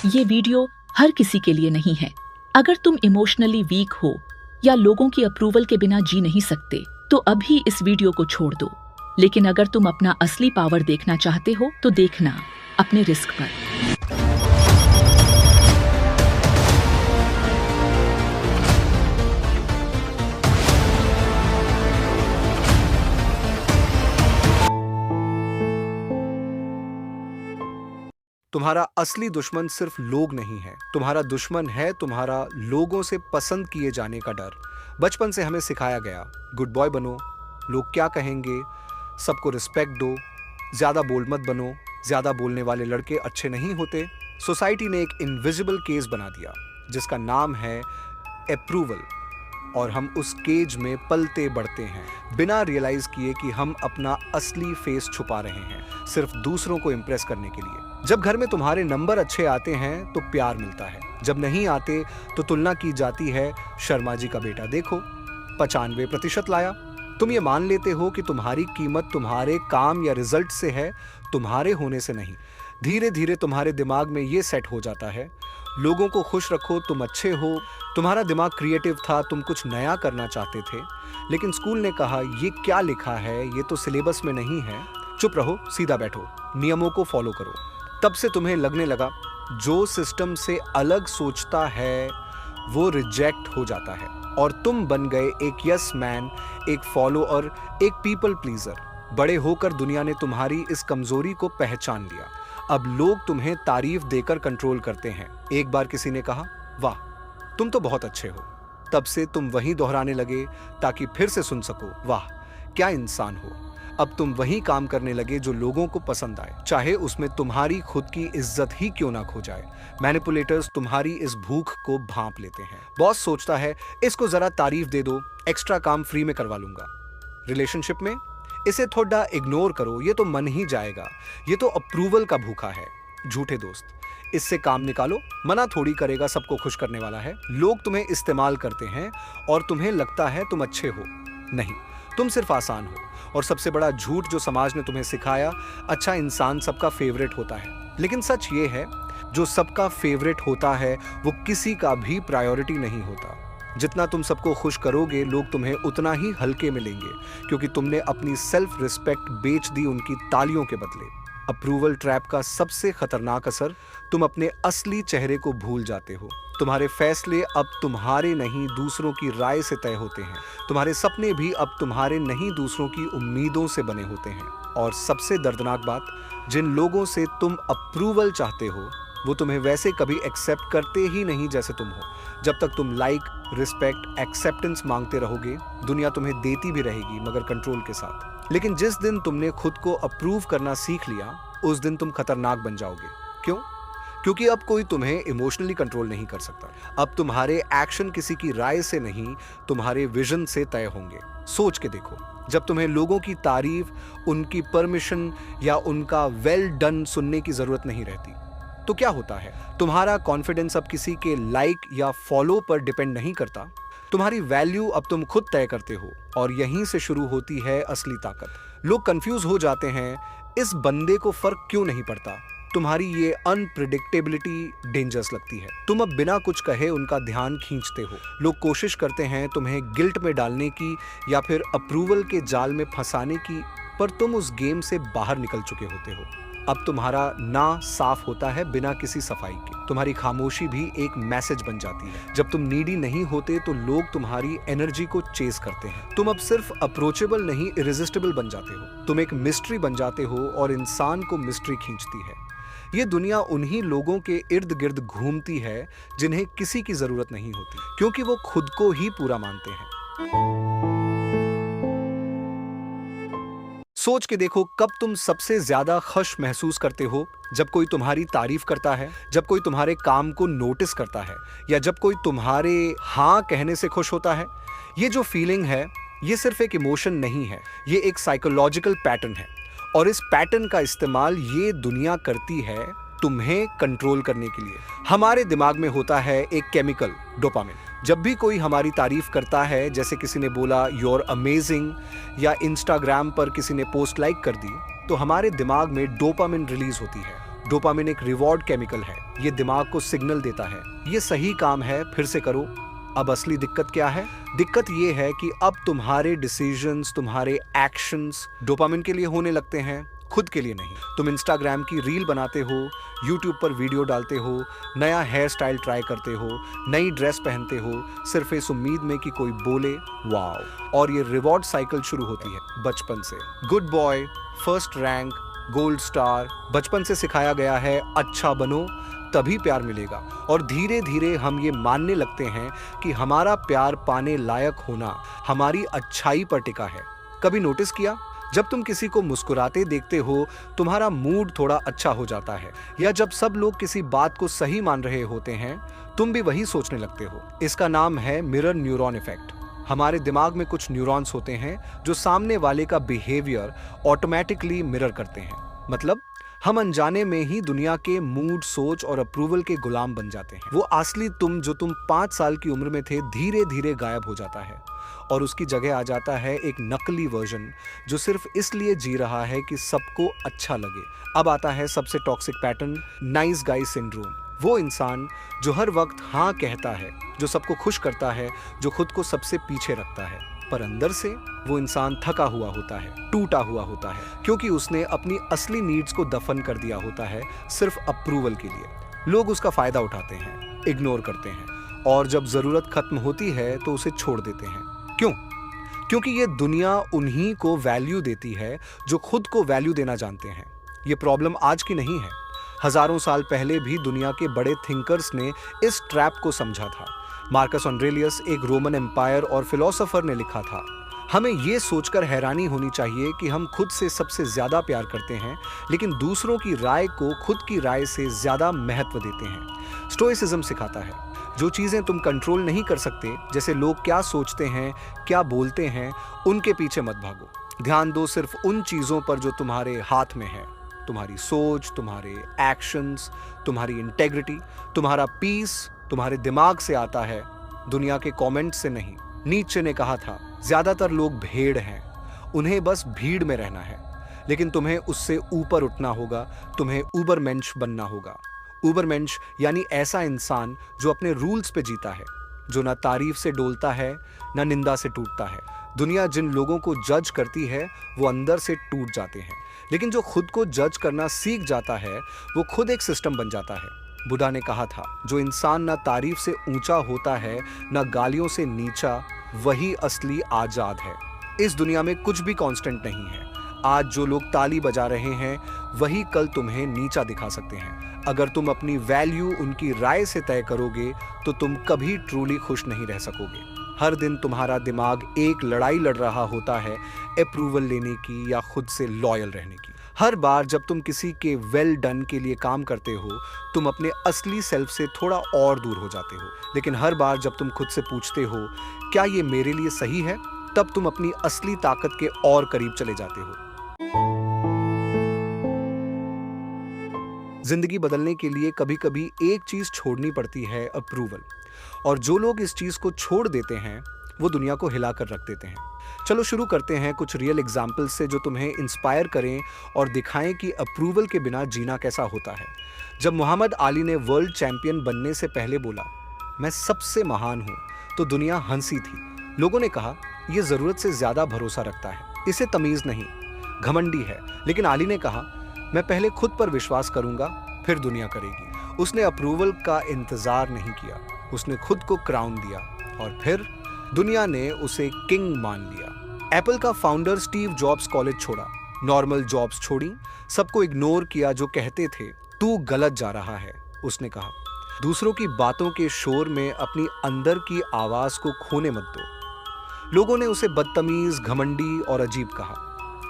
ये वीडियो हर किसी के लिए नहीं है। अगर तुम इमोशनली वीक हो या लोगों की अप्रूवल के बिना जी नहीं सकते, तो अभी इस वीडियो को छोड़ दो। लेकिन अगर तुम अपना असली पावर देखना चाहते हो, तो देखना अपने रिस्क पर। तुम्हारा असली दुश्मन सिर्फ लोग नहीं है, तुम्हारा दुश्मन है तुम्हारा लोगों से पसंद किए जाने का डर। बचपन से हमें सिखाया गया, गुड बॉय बनो, लोग क्या कहेंगे, सबको रिस्पेक्ट दो, ज्यादा बोल्ड मत बनो, ज्यादा बोलने वाले लड़के अच्छे नहीं होते। सोसाइटी ने एक इनविजिबल केस बना दिया जिसका नाम है अप्रूवल, और हम उस केज में पलते बढ़ते हैं बिना रियलाइज किए कि हम अपना असली फेस छुपा रहे हैं सिर्फ दूसरों को इंप्रेस करने के लिए। जब घर में तुम्हारे नंबर अच्छे आते हैं तो प्यार मिलता है, जब नहीं आते तो तुलना की जाती है, शर्मा जी का बेटा देखो 95% लाया। तुम ये मान लेते हो कि तुम्हारी कीमत तुम्हारे काम या रिजल्ट से है, तुम्हारे होने से नहीं। धीरे धीरे तुम्हारे दिमाग में ये सेट हो जाता है, लोगों को खुश रखो, तुम अच्छे हो। तुम्हारा दिमाग क्रिएटिव था, तुम कुछ नया करना चाहते थे, लेकिन स्कूल ने कहा ये क्या लिखा है, ये तो सिलेबस में नहीं है, चुप रहो, सीधा बैठो, नियमों को फॉलो करो। तब से तुम्हें लगने लगा जो सिस्टम से अलग सोचता है वो रिजेक्ट हो जाता है, और तुम बन गए एक यस मैन, एक फॉलो और एक पीपल प्लीजर। बड़े होकर दुनिया ने तुम्हारी इस कमजोरी को पहचान लिया। अब लोग तुम्हें तारीफ देकर कंट्रोल करते हैं। एक बार किसी ने कहा, वाह तुम तो बहुत अच्छे हो, तब से तुम वही दोहराने लगे ताकि फिर से सुन सको, वाह क्या इंसान हो। अब तुम वही काम करने लगे जो लोगों को पसंद आए, चाहे उसमें तुम्हारी खुद की इज्जत ही क्यों ना खो जाए। मैनिपुलेटर्स तुम्हारी इस भूख को भांप लेते हैं। बॉस सोचता है इसको जरा तारीफ दे दो, एक्स्ट्रा काम फ्री में करवा लूंगा। रिलेशनशिप में इसे थोड़ा इग्नोर करो, ये तो मन ही जाएगा, ये तो अप्रूवल का भूखा है। झूठे दोस्त, इससे काम निकालो, मना थोड़ी करेगा, सबको खुश करने वाला है। लोग तुम्हें इस्तेमाल करते हैं और तुम्हें लगता है तुम अच्छे हो, नहीं तुम सिर्फ आसान हो। और सबसे बड़ा झूठ जो समाज ने तुम्हें सिखाया, अच्छा इंसान सबका फेवरेट होता है। लेकिन सच ये है, जो सबका फेवरेट होता है वो किसी का भी प्रायोरिटी नहीं होता। जितना तुम सबको खुश करोगे, लोग तुम्हें उतना ही हल्के में लेंगे, क्योंकि तुमने अपनी सेल्फ रिस्पेक्ट बेच दी उनकी तालियों के बदले। अप्रूवल ट्रैप का सबसे खतरनाक असर, तुम अपने असली चेहरे को भूल जाते हो। तुम्हारे फैसले अब तुम्हारे नहीं दूसरों की राय से तय होते हैं। तुम्हारे सपने भी अब तुम्हारे नहीं दूसरों की उम्मीदों से बने होते हैं। और सबसे दर्दनाक बात, जिन लोगों से तुम अप्रूवल चाहते हो वो तुम्हें वैसे कभी एक्सेप्ट करते ही नहीं जैसे तुम हो। जब तक तुम लाइक, रिस्पेक्ट, एक्सेप्टेंस मांगते रहोगे, दुनिया तुम्हें देती भी रहेगी मगर कंट्रोल के साथ। लेकिन जिस दिन तुमने खुद को अप्रूव करना सीख लिया, उस दिन तुम खतरनाक बन जाओगे। क्यों? क्योंकि अब कोई तुम्हें इमोशनली कंट्रोल नहीं कर सकता। अब तुम्हारे एक्शन किसी की राय से नहीं, तुम्हारे विजन से तय होंगे। सोच के देखो, जब तुम्हें लोगों की तारीफ, उनकी परमिशन या उनका वेल डन सुनने की जरूरत नहीं रहती, तो क्या होता है? तुम्हारा कॉन्फिडेंस अब किसी के लाइक या फॉलो पर डिपेंड नहीं करता। तुम्हारी वैल्यू अब तुम खुद तय करते हो, और यहीं से शुरू होती है असली ताकत। लोग कंफ्यूज हो जाते हैं, इस बंदे को फर्क क्यों नहीं पड़ता। तुम्हारी ये अनप्रिडिक्टेबिलिटी डेंजरस लगती है। तुम अब बिना कुछ कहे उनका ध्यान खींचते हो। लोग कोशिश करते हैं तुम्हें गिल्ट में डालने की या फिर अप्रूवल के जाल में फंसाने की, पर तुम उस गेम से बाहर निकल चुके होते हो। अब तुम्हारा ना साफ होता है बिना किसी सफाई के। तुम्हारी खामोशी भी एक मैसेज बन जाती है। जब तुम नीडी नहीं होते तो लोग तुम्हारी एनर्जी को चेस करते हैं। तुम अब सिर्फ अप्रोचेबल नहीं, इरेजिस्टिबल बन जाते हो। तुम एक मिस्ट्री बन जाते हो और इंसान को मिस्ट्री खींचती है। ये दुनिया उन्हीं लोगों के इर्द गिर्द घूमती है जिन्हें किसी की जरूरत नहीं होती, क्योंकि वो खुद को ही पूरा मानते हैं। सोच के देखो, कब तुम सबसे ज्यादा खुश महसूस करते हो? जब कोई तुम्हारी तारीफ करता है, जब कोई तुम्हारे काम को नोटिस करता है, या जब कोई तुम्हारे हाँ कहने से खुश होता है। ये जो फीलिंग है, ये सिर्फ एक इमोशन नहीं है, ये एक साइकोलॉजिकल पैटर्न है। और इस पैटर्न का इस्तेमाल ये दुनिया करती है तुम्हें कंट्रोल करने के लिए। हमारे दिमाग में होता है एक केमिकल, डोपामिन। जब भी कोई हमारी तारीफ करता है, जैसे किसी ने बोला यू आर अमेजिंग, या इंस्टाग्राम पर किसी ने पोस्ट लाइक कर दी, तो हमारे दिमाग में डोपामिन रिलीज होती है। डोपामिन एक रिवॉर्ड केमिकल है, ये दिमाग को सिग्नल देता है ये सही काम है, फिर से करो। अब असली दिक्कत क्या है? दिक्कत ये है कि अब तुम्हारे डिसीजंस, तुम्हारे एक्शंस डोपामिन के लिए होने लगते हैं, खुद के लिए नहीं। तुम इंस्टाग्राम की रील बनाते हो, यूट्यूब पर वीडियो डालते हो, नया हेयर स्टाइल ट्राई करते हो, नई ड्रेस पहनते हो, सिर्फ इस उम्मीद में कि कोई बोले वाओ। और ये रिवॉर्ड साइकिल शुरू होती है बचपन से। Good boy, first rank, gold star, बचपन से सिखाया गया है अच्छा बनो तभी प्यार मिलेगा। और धीरे धीरे हम ये मानने लगते हैं कि हमारा प्यार पाने लायक होना हमारी अच्छाई पर टिका है। कभी नोटिस किया, जब तुम किसी को मुस्कुराते देखते हो तुम्हारा मूड थोड़ा अच्छा हो जाता है, या जब सब लोग किसी बात को सही मान रहे होते हैं तुम भी वही सोचने लगते हो। इसका नाम है मिरर न्यूरॉन इफेक्ट। हमारे दिमाग में कुछ न्यूरॉन्स होते हैं जो सामने वाले का बिहेवियर ऑटोमेटिकली मिरर करते हैं। मतलब हम अनजाने में ही दुनिया के मूड, सोच और अप्रूवल के गुलाम बन जाते हैं। वो असली तुम जो तुम 5 साल की उम्र में थे धीरे धीरे गायब हो जाता है और उसकी जगह आ जाता है एक नकली वर्जन जो सिर्फ इसलिए जी रहा है कि सबको अच्छा लगे। अब आता है सबसे toxic pattern, nice guy syndrome. वो इंसान जो हर वक्त हाँ कहता है, जो सबको खुश करता है, जो खुद को सबसे पीछे रखता है, पर अंदर से वो इंसान थका हुआ होता है, टूटा हुआ होता है, क्योंकि उसने अपनी असली नीड्स को दफन कर दिया होता है सिर्फ अप्रूवल के लिए। लोग उसका फायदा उठाते हैं, इग्नोर करते हैं और जब जरूरत खत्म होती है तो उसे छोड़ देते हैं। क्यों? क्योंकि ये दुनिया उन्हीं को वैल्यू देती है जो खुद को वैल्यू देना जानते हैं। ये प्रॉब्लम आज की नहीं है, हजारों साल पहले भी दुनिया के बड़े थिंकर्स ने इस ट्रैप को समझा था। मार्कस ऑरेलियस, एक रोमन एम्पायर और फिलोसोफर, ने लिखा था, हमें ये सोचकर हैरानी होनी चाहिए कि हम खुद से सबसे ज्यादा प्यार करते हैं लेकिन दूसरों की राय को खुद की राय से ज्यादा महत्व देते हैं। स्टोइसिज्म सिखाता है, जो चीजें तुम कंट्रोल नहीं कर सकते, जैसे लोग क्या सोचते हैं, क्या बोलते हैं, उनके पीछे मत भागो। ध्यान दो सिर्फ उन चीजों पर जो तुम्हारे हाथ में है। तुम्हारी सोच, तुम्हारे एक्शंस, तुम्हारी इंटेग्रिटी, तुम्हारा पीस तुम्हारे दिमाग से आता है, दुनिया के कमेंट से नहीं। नीचे ने कहा था, ज्यादातर लोग भेड़ हैं, उन्हें बस भीड़ में रहना है, लेकिन तुम्हें उससे ऊपर उठना होगा, तुम्हें उबरमेंश बनना होगा। उबरमेंश यानी ऐसा इंसान जो अपने रूल्स पे जीता है, जो ना तारीफ से डोलता है ना निंदा से टूटता है। दुनिया जिन लोगों को जज करती है वो अंदर से टूट जाते हैं, लेकिन जो खुद को जज करना सीख जाता है वो खुद एक सिस्टम बन जाता है। बुद्धा ने कहा था, जो इंसान ना तारीफ से ऊंचा होता है ना गालियों से नीचा, वही असली आजाद है। इस दुनिया में कुछ भी कांस्टेंट नहीं है। आज जो लोग ताली बजा रहे हैं वही कल तुम्हें नीचा दिखा सकते हैं। अगर तुम अपनी वैल्यू उनकी राय से तय करोगे तो तुम कभी ट्रूली खुश नहीं रह सकोगे। हर दिन तुम्हारा दिमाग एक लड़ाई लड़ रहा होता है, अप्रूवल लेने की या खुद से लॉयल रहने की। हर बार जब तुम किसी के वेल डन के लिए काम करते हो तुम अपने असली सेल्फ से थोड़ा और दूर हो जाते हो। लेकिन हर बार जब तुम खुद से पूछते हो क्या ये मेरे लिए सही है, तब तुम अपनी असली ताकत के और करीब चले जाते हो। जिंदगी बदलने के लिए कभी कभी एक चीज छोड़नी पड़ती है, अप्रूवल। और जो लोग इस चीज को छोड़ देते हैं वो दुनिया को हिलाकर रख देते हैं। चलो शुरू करते हैं कुछ रियल एग्जाम्पल्स से जो तुम्हें इंस्पायर करें और दिखाएं कि अप्रूवल के बिना जीना कैसा होता है। जब मोहम्मद अली ने वर्ल्ड चैंपियन बनने से पहले बोला, मैं सबसे महान हूं, तो दुनिया हंसी थी। लोगों ने कहा, यह जरूरत से ज्यादा भरोसा रखता है, इसे तमीज नहीं, घमंडी है। लेकिन अली ने कहा, मैं पहले खुद पर विश्वास करूंगा, फिर दुनिया करेगी। उसने अप्रूवल का इंतजार नहीं किया, उसने खुद को क्राउन दिया और फिर दुनिया ने उसे किंग मान लिया। एप्पल का फाउंडर स्टीव जॉब्स कॉलेज छोड़ा, नॉर्मल जॉब्स छोड़ी, सबको इग्नोर किया जो कहते थे तू गलत जा रहा है। उसने कहा, दूसरों की बातों के शोर में अपनी अंदर की आवाज को खोने मत दो। लोगों ने उसे बदतमीज, घमंडी और अजीब कहा,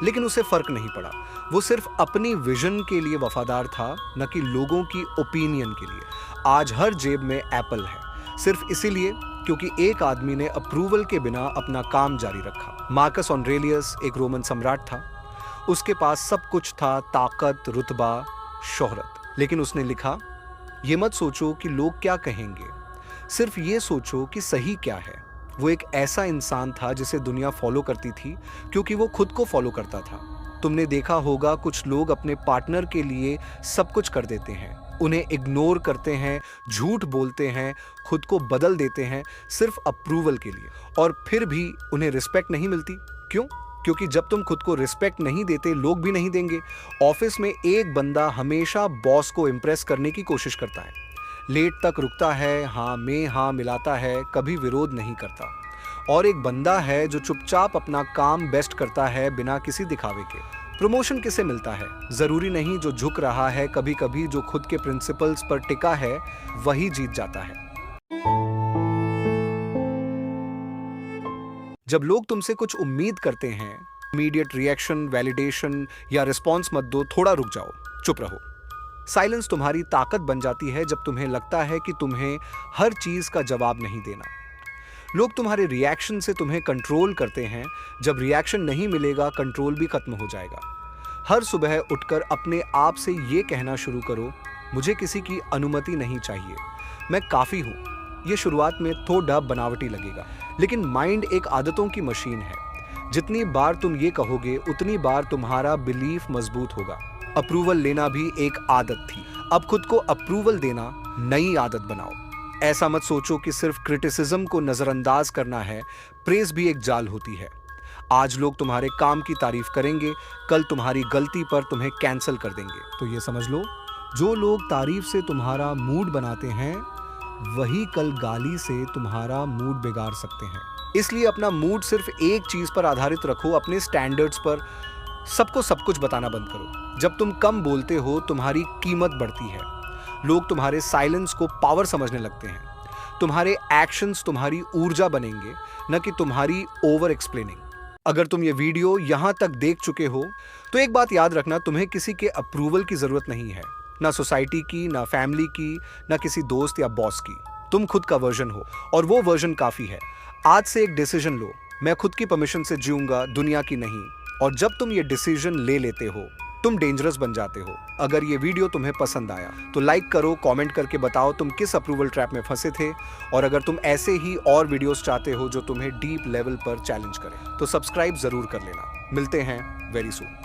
लेकिन उसे फर्क नहीं पड़ा। वो सिर्फ अपनी विजन के लिए वफादार था, न कि लोगों की ओपिनियन के लिए। आज हर जेब में एप्पल है, सिर्फ इसीलिए क्योंकि एक आदमी ने अप्रूवल के बिना अपना काम जारी रखा। मार्कस ऑरेलियस एक रोमन सम्राट था। उसके पास सब कुछ था, ताकत, रुतबा, शोहरत। लेकिन उसने लिखा, ये मत सोचो कि लोग क्या कहेंगे, सिर्फ ये सोचो कि सही क्या है। वो एक ऐसा इंसान था जिसे दुनिया फॉलो करती थी क्योंकि वो खुद को फॉलो करता था। तुमने देखा होगा कुछ लोग अपने पार्टनर के लिए सब कुछ कर देते हैं, उन्हें इग्नोर करते हैं, झूठ बोलते हैं, खुद को बदल देते हैं सिर्फ अप्रूवल के लिए, और फिर भी उन्हें रिस्पेक्ट नहीं मिलती। क्यों? क्योंकि जब तुम खुद को रिस्पेक्ट नहीं देते, लोग भी नहीं देंगे। ऑफिस में एक बंदा हमेशा बॉस को इम्प्रेस करने की कोशिश करता है, लेट तक रुकता है, हाँ में हाँ मिलाता है, कभी विरोध नहीं करता। और एक बंदा है जो चुपचाप अपना काम बेस्ट करता है बिना किसी दिखावे के। प्रमोशन किसे मिलता है? जरूरी नहीं जो झुक रहा है, कभी कभी जो खुद के प्रिंसिपल्स पर टिका है वही जीत जाता है। जब लोग तुमसे कुछ उम्मीद करते हैं, इमीडिएट रिएक्शन, वैलिडेशन या रिस्पॉन्स मत दो, थोड़ा रुक जाओ, चुप रहो। साइलेंस तुम्हारी ताकत बन जाती है जब तुम्हें लगता है कि तुम्हें हर चीज का जवाब नहीं देना। लोग तुम्हारे रिएक्शन से तुम्हें कंट्रोल करते हैं, जब रिएक्शन नहीं मिलेगा कंट्रोल भी खत्म हो जाएगा। हर सुबह उठकर अपने आप से ये कहना शुरू करो, मुझे किसी की अनुमति नहीं चाहिए, मैं काफी हूं। ये शुरुआत में थोड़ा बनावटी लगेगा, लेकिन माइंड एक आदतों की मशीन है। जितनी बार तुम ये कहोगे उतनी बार तुम्हारा बिलीफ मजबूत होगा। अप्रूवल लेना भी एक आदत थी, अब खुद को अप्रूवल देना नई आदत बनाओ। ऐसा मत सोचो कि सिर्फ क्रिटिसिज्म को नजरअंदाज करना है, प्रेज भी एक जाल होती है। आज लोग तुम्हारे काम की तारीफ करेंगे, कल तुम्हारी गलती पर तुम्हें कैंसिल कर देंगे। तो ये समझ लो, जो लोग तारीफ से तुम्हारा मूड बनाते हैं वही कल गाली से तुम्हारा मूड बिगाड़ सकते हैं। इसलिए अपना मूड सिर्फ एक चीज पर आधारित रखो, अपने स्टैंडर्ड्स पर। सबको सब कुछ बताना बंद करो। जब तुम कम बोलते हो तुम्हारी कीमत बढ़ती है। लोग तुम्हारे साइलेंस को पावर समझने लगते हैं। तुम्हारे एक्शंस तुम्हारी ऊर्जा बनेंगे, न कि तुम्हारी ओवर एक्सप्लेनिंग। अगर तुम ये वीडियो यहां तक देख चुके हो तो एक बात याद रखना, तुम्हें किसी के अप्रूवल की जरूरत नहीं है, ना सोसाइटी की, ना फैमिली की, ना किसी दोस्त या बॉस की। तुम खुद का वर्जन हो और वो वर्जन काफी है। आज से एक डिसीजन लो, मैं खुद की परमिशन से जीऊंगा, दुनिया की नहीं। और जब तुम ये डिसीजन ले लेते हो तुम डेंजरस बन जाते हो। अगर ये वीडियो तुम्हें पसंद आया तो लाइक करो, कमेंट करके बताओ तुम किस अप्रूवल ट्रैप में फंसे थे। और अगर तुम ऐसे ही और वीडियोस चाहते हो जो तुम्हें डीप लेवल पर चैलेंज करें तो सब्सक्राइब जरूर कर लेना। मिलते हैं वेरी सून।